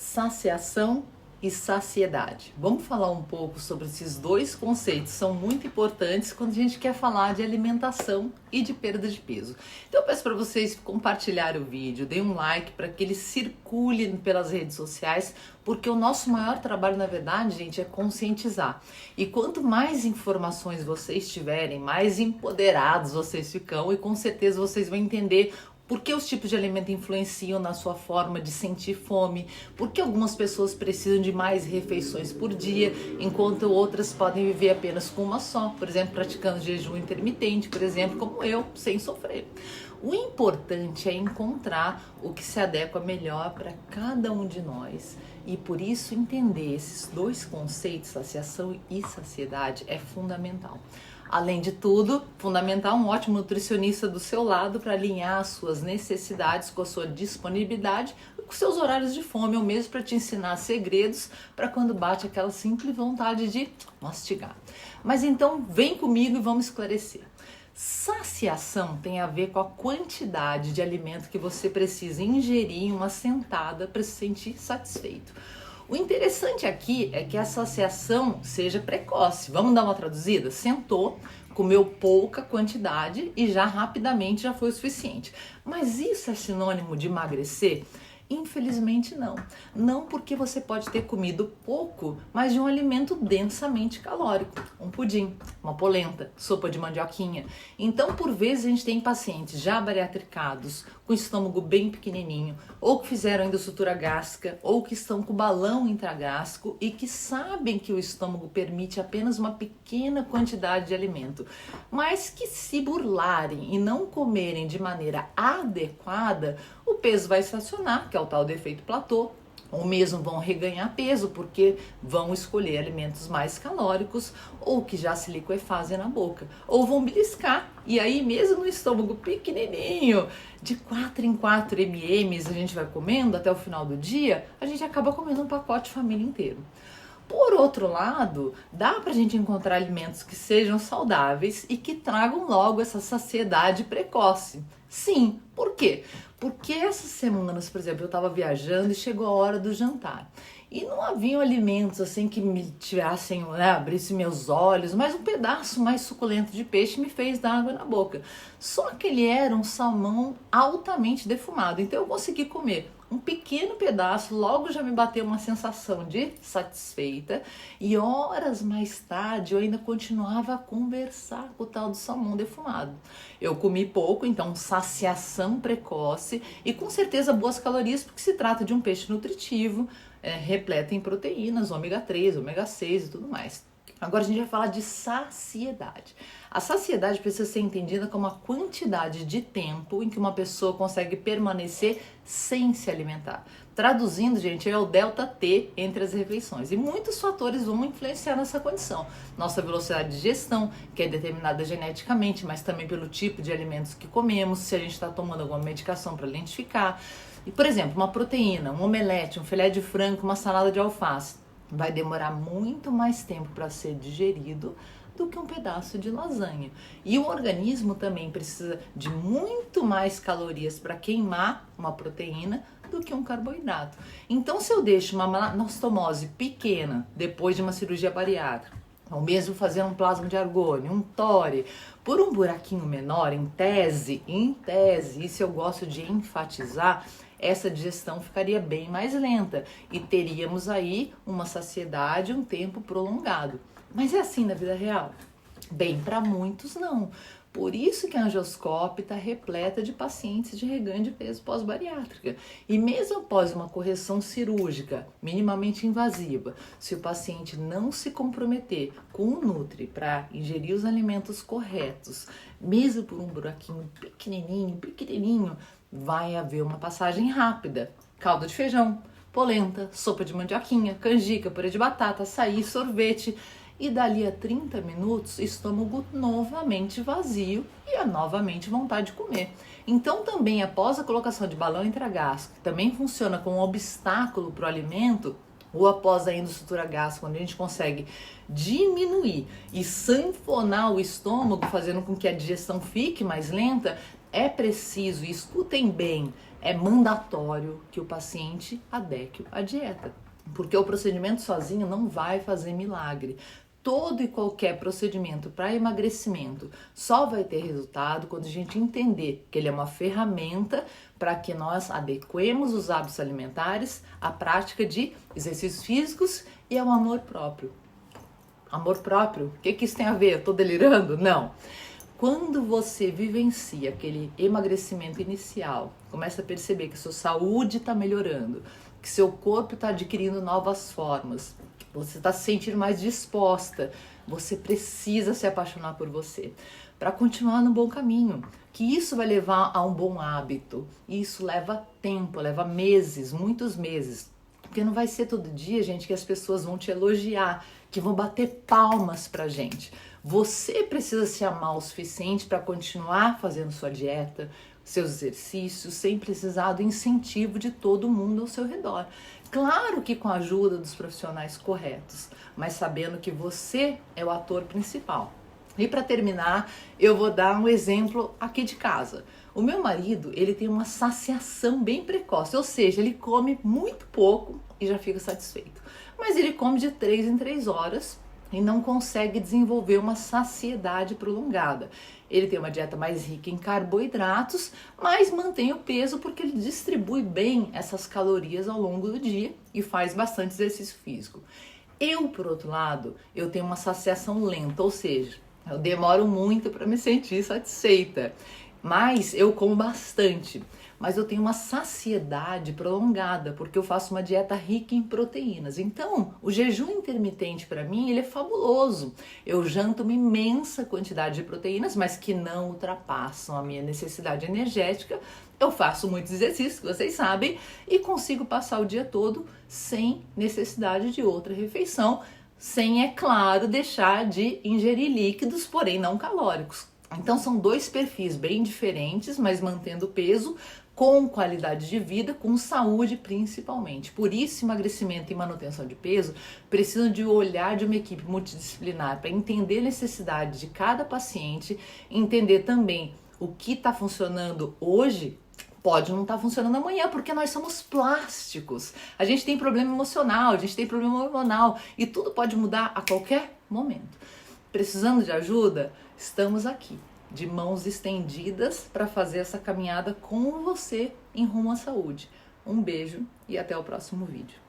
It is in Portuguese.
Saciação e saciedade. Vamos falar um pouco sobre esses dois conceitos, são muito importantes quando a gente quer falar de alimentação e de perda de peso. Então eu peço para vocês compartilharem o vídeo, deem um like para que ele circule pelas redes sociais, porque o nosso maior trabalho, na verdade, gente, é conscientizar. E quanto mais informações vocês tiverem, mais empoderados vocês ficam e com certeza vocês vão entender por que os tipos de alimento influenciam na sua forma de sentir fome? Por que algumas pessoas precisam de mais refeições por dia, enquanto outras podem viver apenas com uma só? Por exemplo, praticando jejum intermitente, por exemplo, como eu, sem sofrer. O importante é encontrar o que se adequa melhor para cada um de nós. E por isso entender esses dois conceitos, saciação e saciedade, é fundamental. Além de tudo, fundamental um ótimo nutricionista do seu lado para alinhar as suas necessidades com a sua disponibilidade e com seus horários de fome, ou mesmo para te ensinar segredos para quando bate aquela simples vontade de mastigar. Mas então vem comigo e vamos esclarecer. Saciação tem a ver com a quantidade de alimento que você precisa ingerir em uma sentada para se sentir satisfeito. O interessante aqui é que a saciação seja precoce. Vamos dar uma traduzida? Sentou, comeu pouca quantidade e já rapidamente já foi o suficiente. Mas isso é sinônimo de emagrecer? Infelizmente não. Não, porque você pode ter comido pouco, mas de um alimento densamente calórico. Um pudim, uma polenta, sopa de mandioquinha. Então, por vezes, a gente tem pacientes já bariatricados, com estômago bem pequenininho, ou que fizeram endossutura gástrica, ou que estão com balão intragástrico e que sabem que o estômago permite apenas uma pequena quantidade de alimento, mas que se burlarem e não comerem de maneira adequada, o peso vai estacionar, que é o tal do efeito platô, ou mesmo vão reganhar peso porque vão escolher alimentos mais calóricos ou que já se liquefazem na boca, ou vão beliscar, e aí mesmo no estômago pequenininho, de 4 em 4 ml a gente vai comendo até o final do dia, a gente acaba comendo um pacote de família inteiro. Por outro lado, dá pra gente encontrar alimentos que sejam saudáveis e que tragam logo essa saciedade precoce. Sim, por quê? Porque essas semanas, por exemplo, eu estava viajando e chegou a hora do jantar. E não haviam alimentos assim que me tirassem, abrissem meus olhos, mas um pedaço mais suculento de peixe me fez dar água na boca. Só que ele era um salmão altamente defumado, então eu consegui comer um pequeno pedaço, logo já me bateu uma sensação de satisfeita, e horas mais tarde eu ainda continuava a conversar com o tal do salmão defumado. Eu comi pouco, então saciação precoce e com certeza boas calorias, porque se trata de um peixe nutritivo, repleto em proteínas, ômega 3, ômega 6 e tudo mais. Agora a gente vai falar de saciedade. A saciedade precisa ser entendida como a quantidade de tempo em que uma pessoa consegue permanecer sem se alimentar. Traduzindo, gente, é o delta T entre as refeições. E muitos fatores vão influenciar nessa condição. Nossa velocidade de digestão, que é determinada geneticamente, mas também pelo tipo de alimentos que comemos, se a gente está tomando alguma medicação para lentificar. E, por exemplo, uma proteína, um omelete, um filé de frango, uma salada de alface, vai demorar muito mais tempo para ser digerido do que um pedaço de lasanha. E o organismo também precisa de muito mais calorias para queimar uma proteína do que um carboidrato. Então, se eu deixo uma anastomose pequena depois de uma cirurgia bariátrica, ou mesmo fazer um plasma de argônio, um TORI, por um buraquinho menor, em tese, isso eu gosto de enfatizar, essa digestão ficaria bem mais lenta e teríamos aí uma saciedade, um tempo prolongado. Mas é assim na vida real? Bem, para muitos não. Por isso que a angioscópia está repleta de pacientes de reganho de peso pós-bariátrica. E mesmo após uma correção cirúrgica minimamente invasiva, se o paciente não se comprometer com o Nutri para ingerir os alimentos corretos, mesmo por um buraquinho pequenininho, vai haver uma passagem rápida. Caldo de feijão, polenta, sopa de mandioquinha, canjica, purê de batata, açaí, sorvete. E dali a 30 minutos, estômago novamente vazio e novamente vontade de comer. Então também após a colocação de balão intragástrico, que também funciona como um obstáculo para o alimento, ou após a endossutura gástrica, onde a gente consegue diminuir e sanfonar o estômago, fazendo com que a digestão fique mais lenta, é preciso, e escutem bem, é mandatório que o paciente adeque a dieta, porque o procedimento sozinho não vai fazer milagre. Todo e qualquer procedimento para emagrecimento só vai ter resultado quando a gente entender que ele é uma ferramenta para que nós adequemos os hábitos alimentares à prática de exercícios físicos e ao amor próprio. Amor próprio? O que isso tem a ver? Eu tô delirando? Não. Quando você vivencia aquele emagrecimento inicial, começa a perceber que sua saúde está melhorando, que seu corpo está adquirindo novas formas, você está se sentindo mais disposta, você precisa se apaixonar por você para continuar no bom caminho, que isso vai levar a um bom hábito. Isso leva tempo, leva meses, muitos meses. Porque não vai ser todo dia, gente, que as pessoas vão te elogiar, que vão bater palmas pra gente. Você precisa se amar o suficiente para continuar fazendo sua dieta, seus exercícios, sem precisar do incentivo de todo mundo ao seu redor. Claro que com a ajuda dos profissionais corretos, mas sabendo que você é o ator principal. E para terminar, eu vou dar um exemplo aqui de casa. O meu marido, ele tem uma saciação bem precoce, ou seja, ele come muito pouco e já fica satisfeito. Mas ele come de 3 em 3 horas e não consegue desenvolver uma saciedade prolongada. Ele tem uma dieta mais rica em carboidratos, mas mantém o peso porque ele distribui bem essas calorias ao longo do dia e faz bastante exercício físico. Eu, por outro lado, eu tenho uma saciação lenta, ou seja, eu demoro muito para me sentir satisfeita, mas eu como bastante. Mas eu tenho uma saciedade prolongada, porque eu faço uma dieta rica em proteínas. Então, o jejum intermitente para mim, ele é fabuloso. Eu janto uma imensa quantidade de proteínas, mas que não ultrapassam a minha necessidade energética. Eu faço muitos exercícios, que vocês sabem, e consigo passar o dia todo sem necessidade de outra refeição, sem, é claro, deixar de ingerir líquidos, porém não calóricos. Então são dois perfis bem diferentes, mas mantendo peso, com qualidade de vida, com saúde principalmente. Por isso, emagrecimento e manutenção de peso precisam de olhar de uma equipe multidisciplinar para entender a necessidade de cada paciente, entender também o que está funcionando hoje, pode não estar funcionando amanhã, porque nós somos plásticos. A gente tem problema emocional, a gente tem problema hormonal e tudo pode mudar a qualquer momento. Precisando de ajuda? Estamos aqui, de mãos estendidas para fazer essa caminhada com você em rumo à saúde. Um beijo e até o próximo vídeo.